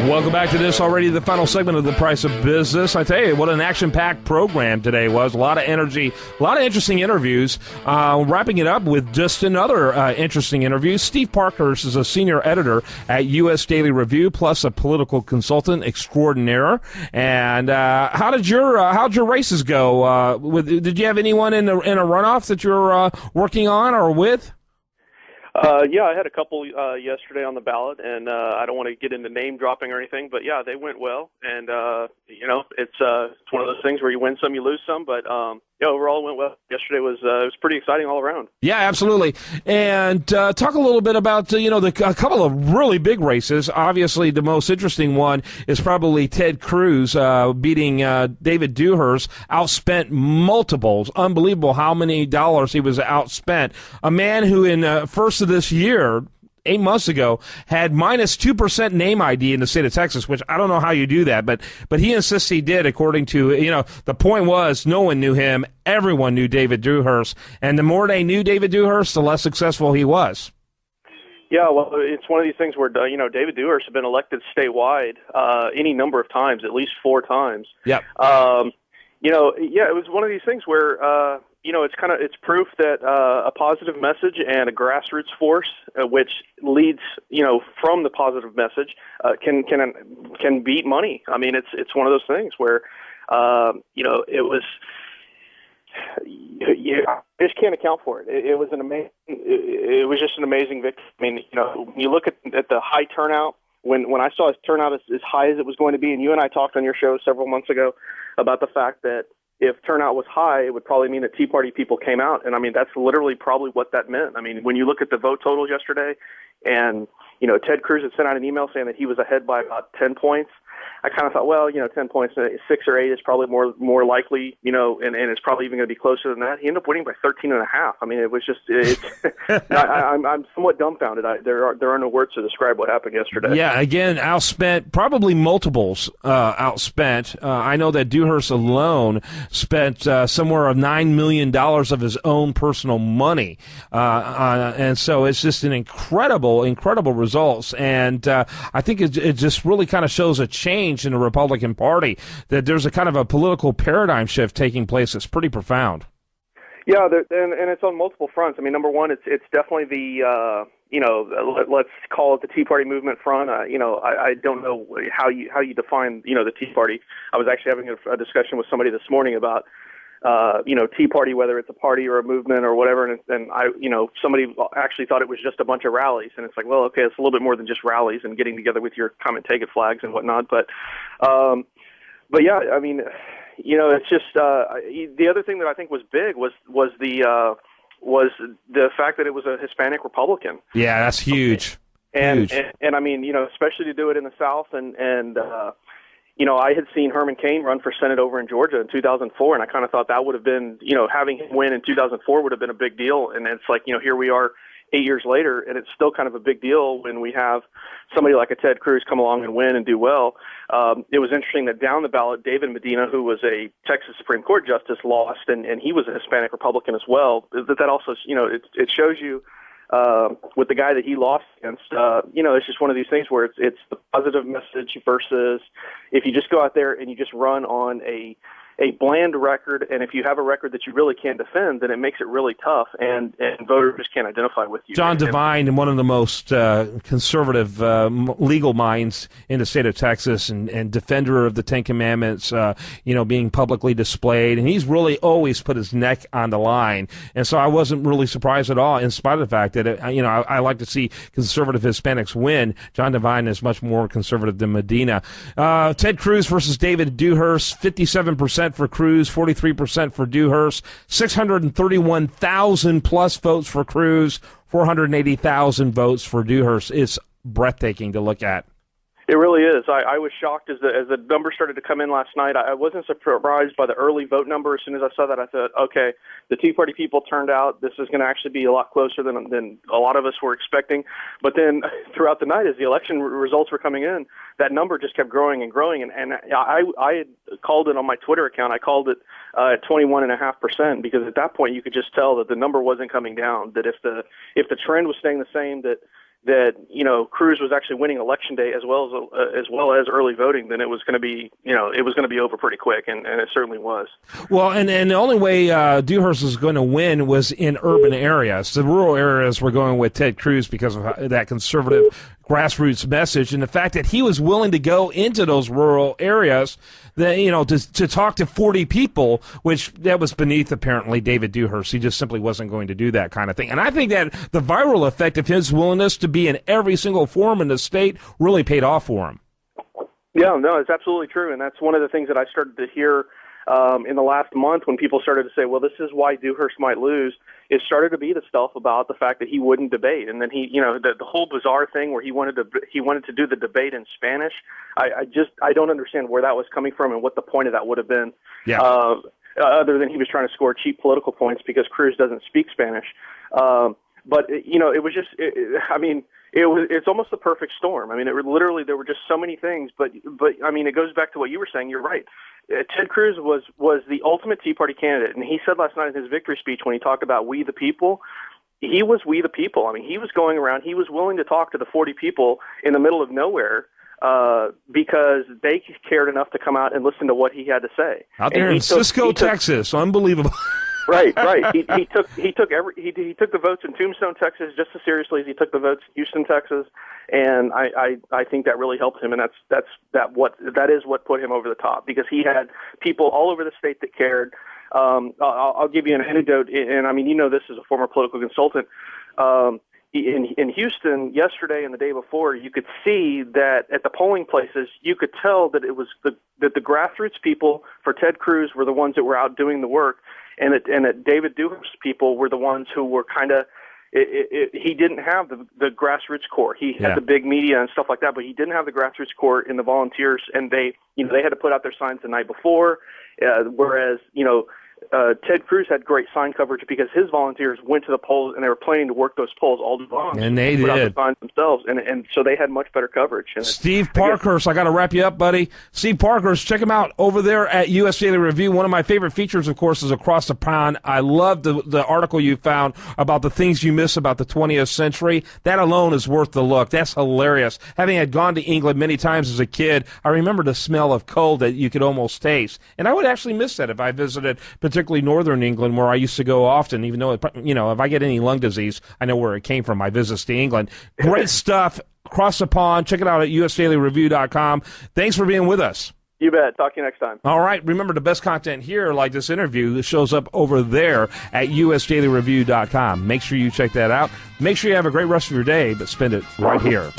Welcome back to this already, the final segment of The Price of Business. I tell you, what an action-packed program today was. A lot of energy, a lot of interesting interviews. Wrapping it up with just another interesting interview. Steve Parkhurst is a senior editor at U.S. Daily Review, plus a political consultant extraordinaire. And how'd your races go? Did you have anyone in a runoff that you're working on or with? Yeah, I had a couple yesterday on the ballot, and I don't want to get into name dropping or anything, but yeah, they went well. And it's one of those things where you win some, you lose some, but yeah, overall it went well. Yesterday was pretty exciting all around. Yeah, absolutely. And talk a little bit about a couple of really big races. Obviously, the most interesting one is probably Ted Cruz beating David Dewhurst. Outspent multiples. Unbelievable how many dollars he was outspent. A man who in first of this year, 8 months ago, had minus 2% name ID in the state of Texas, which I don't know how you do that, but he insists he did, according to, the point was no one knew him. Everyone knew David Dewhurst. And the more they knew David Dewhurst, the less successful he was. Yeah, well, it's one of these things where, David Dewhurst has been elected statewide any number of times, at least 4 times. Yep. It was one of these things where, it's proof that a positive message and a grassroots force, which leads, from the positive message, can beat money. I mean, it's one of those things where, it was. Yeah, I just can't account for it. It was It was just an amazing victory. I mean, when you look at the high turnout. When I saw his turnout as high as it was going to be, and you and I talked on your show several months ago about the fact that if turnout was high, it would probably mean that Tea Party people came out. And, I mean, that's literally probably what that meant. I mean, when you look at the vote totals yesterday and, Ted Cruz had sent out an email saying that he was ahead by about 10 points, I kind of thought, well, 10 points, 6 or 8 is probably more likely, and it's probably even going to be closer than that. He ended up winning by 13.5. I mean, it was just, I'm somewhat dumbfounded. There are no words to describe what happened yesterday. Yeah, again, outspent, probably multiples outspent. I know that Dewhurst alone spent somewhere of $9 million of his own personal money. And so it's just an incredible results. And I think it just really kind of shows a change in the Republican Party, that there's a kind of a political paradigm shift taking place that's pretty profound. Yeah, and it's on multiple fronts. I mean, number one, it's definitely the let's call it the Tea Party movement front. I don't know how you define the Tea Party. I was actually having a discussion with somebody this morning about Tea Party, whether it's a party or a movement or whatever, and I somebody actually thought it was just a bunch of rallies, and it's like, well, okay, it's a little bit more than just rallies and getting together with your come and take it flags and whatnot, but yeah, I mean, it's just the other thing that I think was big was the fact that it was a Hispanic Republican. Yeah, that's huge. And I mean, especially to do it in the South, and I had seen Herman Cain run for Senate over in Georgia in 2004, and I kind of thought that would have been, having him win in 2004 would have been a big deal. And it's like, here we are 8 years later, and it's still kind of a big deal when we have somebody like a Ted Cruz come along and win and do well. It was interesting that down the ballot, David Medina, who was a Texas Supreme Court justice, lost, and he was a Hispanic Republican as well. That also, it shows you with the guy that he lost against, it's just one of these things where it's the positive message versus if you just go out there and you just run on a bland record, and if you have a record that you really can't defend, then it makes it really tough, and voters just can't identify with you. John Devine, one of the most conservative legal minds in the state of Texas, and defender of the Ten Commandments, being publicly displayed, and he's really always put his neck on the line, and so I wasn't really surprised at all, in spite of the fact that I like to see conservative Hispanics win. John Devine is much more conservative than Medina. Ted Cruz versus David Dewhurst, 57% for Cruz, 43% for Dewhurst, 631,000 plus votes for Cruz, 480,000 votes for Dewhurst. It's breathtaking to look at. It really is. I was shocked as the numbers started to come in last night. I wasn't surprised by the early vote number. As soon as I saw that, I thought, okay, the Tea Party people turned out. This is going to actually be a lot closer than a lot of us were expecting. But then throughout the night, as the election results were coming in, that number just kept growing and growing. And I had called it on my Twitter account. I called it at 21.5%, because at that point you could just tell that the number wasn't coming down. That if the trend was staying the same, that that Cruz was actually winning election day as well as early voting, then it was going to be over pretty quick, and it certainly was. Well, and the only way Dewhurst was going to win was in urban areas. The rural areas were going with Ted Cruz because of that conservative grassroots message, and the fact that he was willing to go into those rural areas, that to talk to 40 people, which that was beneath apparently David Dewhurst. He just simply wasn't going to do that kind of thing. And I think that the viral effect of his willingness to be in every single forum in the state really paid off for him. Yeah, no, it's absolutely true, and that's one of the things that I started to hear in the last month when people started to say, well, this is why Dewhurst might lose. It started to be the stuff about the fact that he wouldn't debate, and then he, the whole bizarre thing where he wanted to do the debate in Spanish. I don't understand where that was coming from and what the point of that would have been. Yeah. Other than he was trying to score cheap political points because Cruz doesn't speak Spanish. But it was just, it's almost the perfect storm. I mean, literally there were just so many things. But I mean, it goes back to what you were saying. You're right. Ted Cruz was the ultimate Tea Party candidate, and he said last night in his victory speech when he talked about we the people, he was we the people. I mean, he was going around. He was willing to talk to the 40 people in the middle of nowhere because they cared enough to come out and listen to what he had to say. Out there in Cisco, Texas, unbelievable. Right. He took the votes in Tombstone, Texas, just as seriously as he took the votes in Houston, Texas, and I think that really helped him, and that is what put him over the top, because he had people all over the state that cared. I'll give you an anecdote, and I mean, this as a former political consultant. In Houston yesterday and the day before, you could see that at the polling places, you could tell that it was that the grassroots people for Ted Cruz were the ones that were out doing the work, and that David Dewhurst people were the ones who were kind of. He didn't have the grassroots core. He had the big media and stuff like that, but he didn't have the grassroots core in the volunteers, and they had to put out their signs the night before, whereas Ted Cruz had great sign coverage because his volunteers went to the polls and they were planning to work those polls all day long. And they put did. out the signs themselves, and so they had much better coverage. And Steve Parkhurst, I got to wrap you up, buddy. Steve Parkhurst, check him out over there at U.S. Daily Review. One of my favorite features, of course, is Across the Pond. I love the article you found about the things you miss about the 20th century. That alone is worth the look. That's hilarious. Having had gone to England many times as a kid, I remember the smell of coal that you could almost taste. And I would actually miss that if I visited particularly northern England, where I used to go often, even though, if I get any lung disease, I know where it came from, my visits to England. Great stuff. Across the Pond. Check it out at usdailyreview.com. Thanks for being with us. You bet. Talk to you next time. All right. Remember, the best content here, like this interview, that shows up over there at usdailyreview.com. Make sure you check that out. Make sure you have a great rest of your day, but spend it right here.